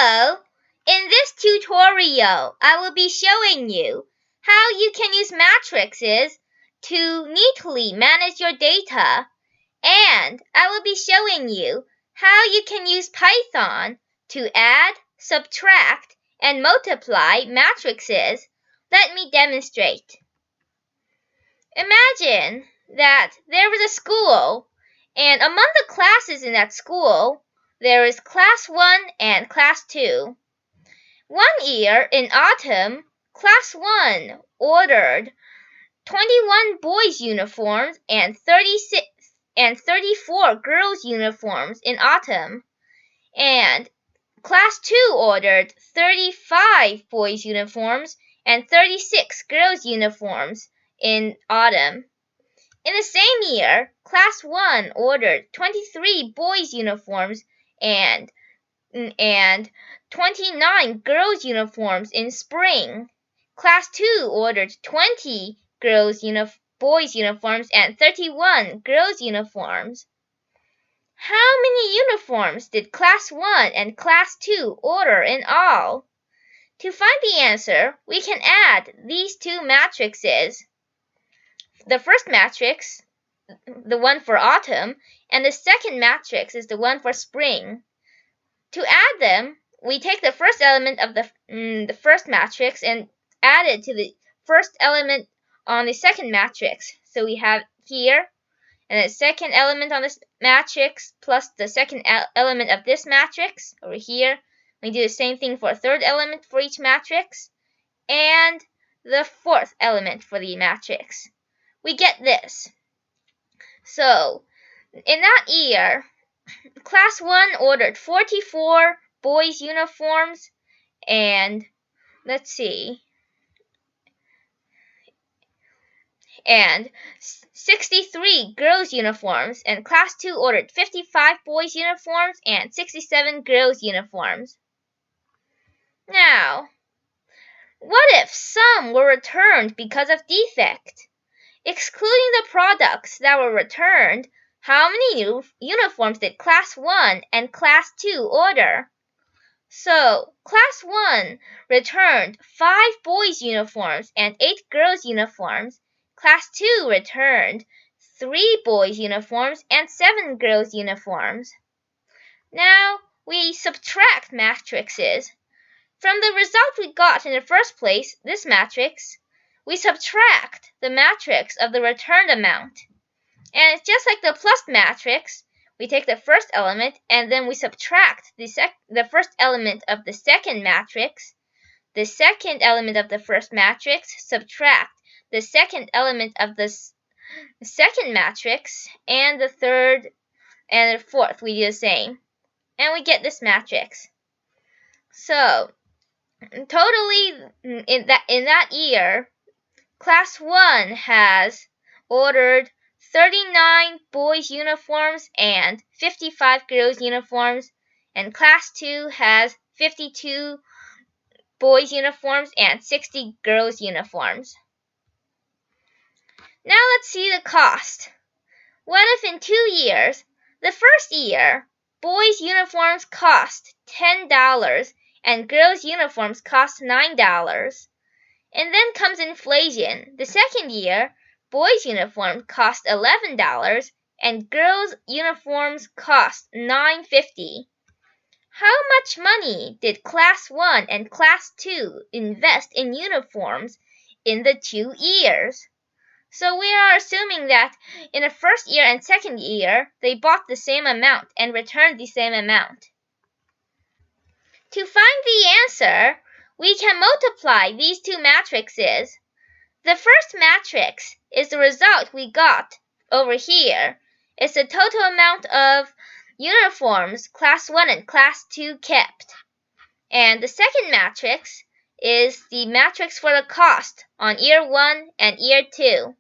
Hello! In this tutorial, I will be showing you how you can use matrices to neatly manage your data, and I will be showing you how you can use Python to add, subtract, and multiply matrices. Let me demonstrate. Imagine that there is a school, and among the classes in that school, there is Class 1 and Class 2. One year in autumn, Class 1 ordered 21 boys' uniforms and 34 girls' uniforms in autumn, and Class 2 ordered 35 boys' uniforms and 36 girls' uniforms in autumn. In the same year, Class 1 ordered 23 boys' uniforms and 29 girls' uniforms in spring. Class 2 ordered 20 boys' uniforms and 31 girls' uniforms. How many uniforms did Class 1 and Class 2 order in all? To find the answer, we can add these two matrices. The first matrix, the one for autumn, and the second matrix is the one for spring. To add them, we take the first element of the first matrix and add it to the first element on the second matrix. So we have here, and the second element on this matrix plus the second element of this matrix over here. We do the same thing for a third element for each matrix, and the fourth element for the matrix. We get this. So, in that year, Class 1 ordered 44 boys' uniforms and, and 63 girls' uniforms, and Class 2 ordered 55 boys' uniforms and 67 girls' uniforms. Now, what if some were returned because of defect? Excluding the products that were returned, how many uniforms did Class 1 and Class 2 order? So, Class 1 returned 5 boys' uniforms and 8 girls' uniforms. Class 2 returned 3 boys' uniforms and 7 girls' uniforms. Now, we subtract matrices. From the result we got in the first place, this matrix, we subtract the matrix of the returned amount. And it's just like the plus matrix, we take the first element and then we subtract the first element of the second matrix, the second element of the first matrix, subtract the second element of the second matrix, and the third and the fourth we do the same. And we get this matrix. So, totally in that year, Class 1 has ordered 39 boys' uniforms and 55 girls' uniforms, and Class 2 has 52 boys' uniforms and 60 girls' uniforms. Now let's see the cost. What if in 2 years, the first year, boys' uniforms cost $10 and girls' uniforms cost $9? And then comes inflation. The second year, boys' uniforms cost $11 and girls' uniforms cost $9.50. How much money did Class 1 and Class 2 invest in uniforms in the 2 years? So we are assuming that in the first year and second year, they bought the same amount and returned the same amount. To find the answer, we can multiply these two matrices. The first matrix is the result we got over here. It's the total amount of uniforms Class 1 and Class 2 kept. And the second matrix is the matrix for the cost on year 1 and year 2.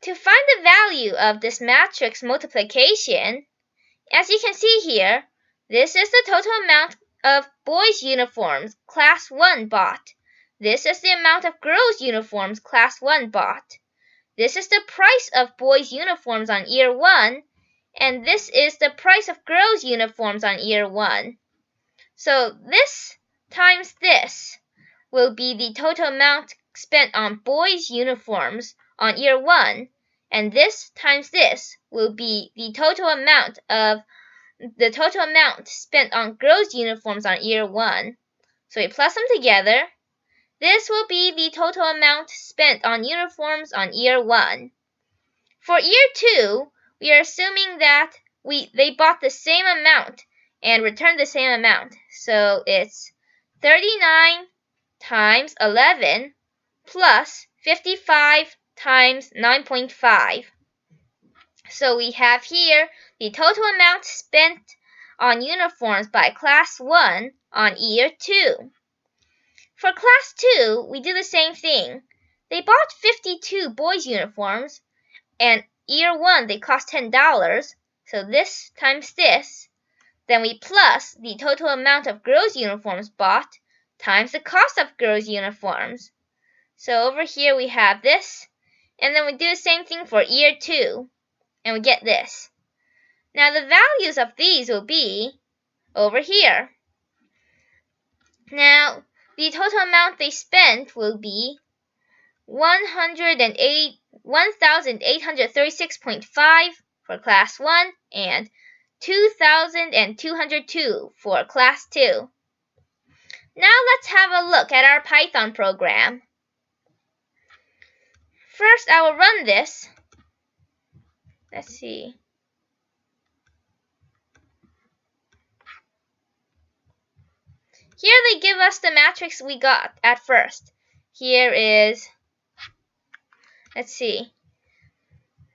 To find the value of this matrix multiplication, as you can see here, this is the total amount of boys' uniforms Class 1 bought. This is the amount of girls' uniforms Class 1 bought. This is the price of boys' uniforms on year 1, and this is the price of girls' uniforms on year 1. So this times this will be the total amount spent on boys' uniforms on year 1, and this times this will be the total amount spent on girls' uniforms on year 1. So we plus them together. This will be the total amount spent on uniforms on year 1. For year 2, we are assuming that they bought the same amount and returned the same amount. So it's 39 times 11 plus 55 times 9.5. So we have here the total amount spent on uniforms by class 1 on year 2. For class 2, we do the same thing. They bought 52 boys' uniforms, and year 1 they cost $10, so this times this. Then we plus the total amount of girls' uniforms bought times the cost of girls' uniforms. So over here we have this, and then we do the same thing for year 2, and we get this. Now the values of these will be over here. Now the total amount they spent will be 1,836.5 for class 1 and 2,202 for class 2. Now let's have a look at our Python program. First, I will run this. Let's see. Here they give us the matrix we got at first. Here is, let's see,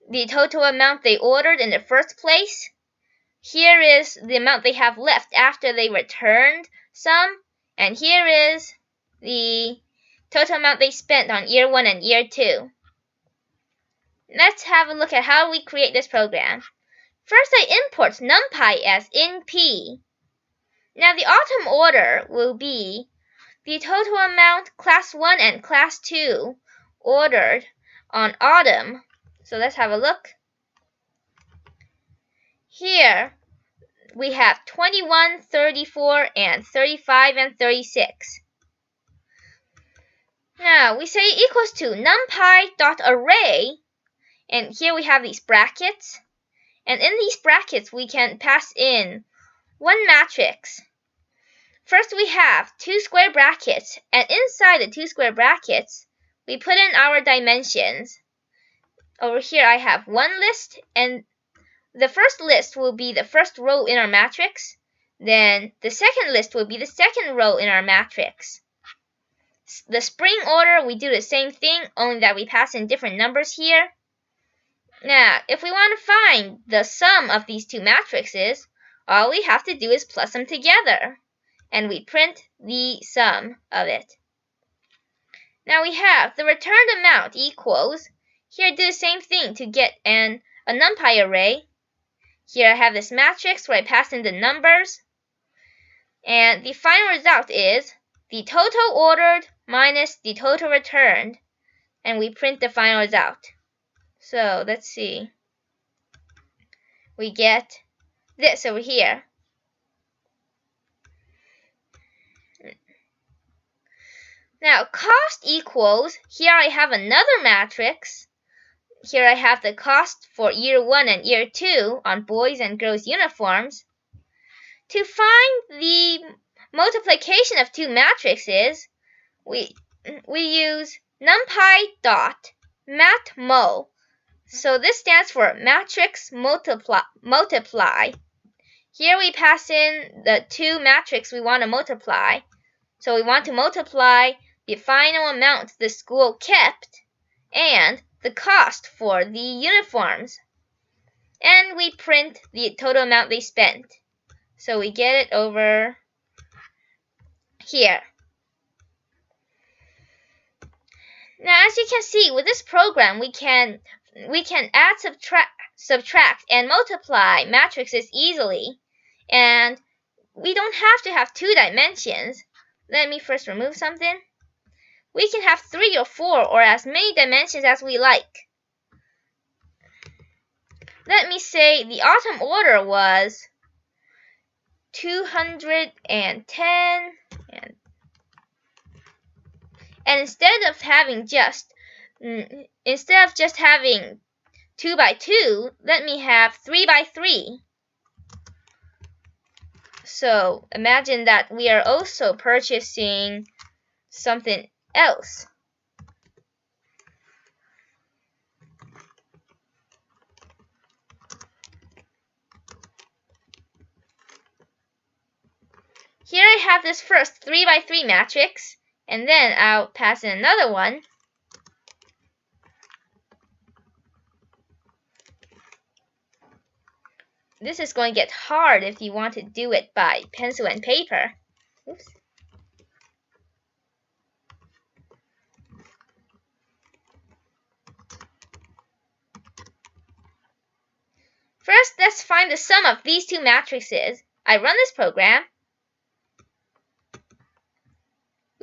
the total amount they ordered in the first place. Here is the amount they have left after they returned some. And here is the total amount they spent on year 1 and year 2. Let's have a look at how we create this program. First, I import numpy as in-p. Now the autumn order will be the total amount class 1 and class 2 ordered on autumn. So let's have a look. Here we have 21, 34, and 35, and 36. Now we say equals to numpy.array, and here we have these brackets. And in these brackets we can pass in one matrix. First we have 2 square brackets, and inside the 2 square brackets we put in our dimensions. Over here I have one list, and the first list will be the first row in our matrix. Then the second list will be the second row in our matrix. The spring order, we do the same thing, only that we pass in different numbers here. Now, if we want to find the sum of these two matrices, all we have to do is plus them together, and we print the sum of it. Now we have the returned amount equals, here do the same thing to get a numpy array. Here I have this matrix where I pass in the numbers, and the final result is the total ordered minus the total returned, and we print the final result. So let's see. We get this over here. Now cost equals, here I have another matrix. Here I have the cost for year 1 and year 2 on boys and girls uniforms. To find the multiplication of two matrices, we use numpy.matmul. So this stands for matrix multiply. Here we pass in the two matrices we want to multiply. So we want to multiply the final amount the school kept and the cost for the uniforms. And we print the total amount they spent. So we get it over here. Now as you can see, with this program we can add, subtract, and multiply matrices easily. And we don't have to have 2 dimensions. Let me first remove something. We can have 3 or 4 or as many dimensions as we like. Let me say the autumn order was 210, and instead of just having 2 by 2, let me have 3 by 3. So imagine that we are also purchasing something else. Here I have this first 3 by 3 matrix, and then I'll pass in another one. This is going to get hard if you want to do it by pencil and paper. Oops. First, let's find the sum of these two matrices. I run this program.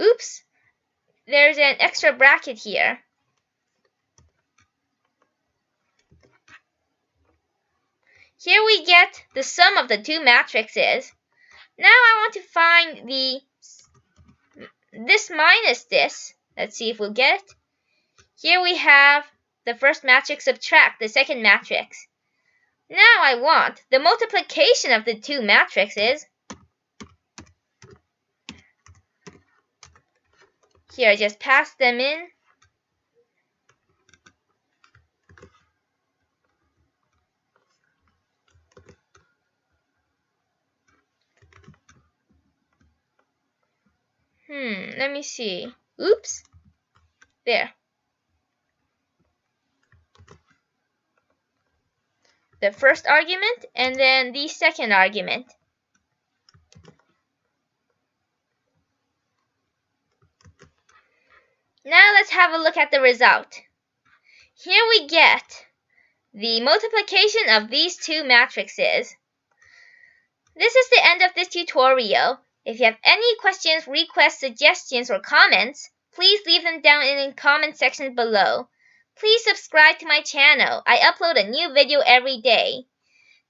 Oops, there's an extra bracket here. Here we get the sum of the two matrices. Now I want to find this minus this. Let's see if we'll get it. Here we have the first matrix subtract the second matrix. Now I want the multiplication of the two matrices. Here I just pass them in. Let me see. Oops. There. The first argument and then the second argument. Now let's have a look at the result. Here we get the multiplication of these two matrices. This is the end of this tutorial. If you have any questions, requests, suggestions, or comments, please leave them down in the comment section below. Please subscribe to my channel. I upload a new video every day.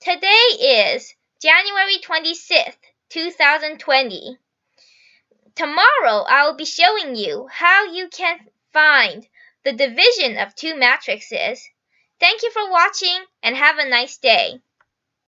Today is January 26th, 2020. Tomorrow, I will be showing you how you can find the division of two matrices. Thank you for watching and have a nice day.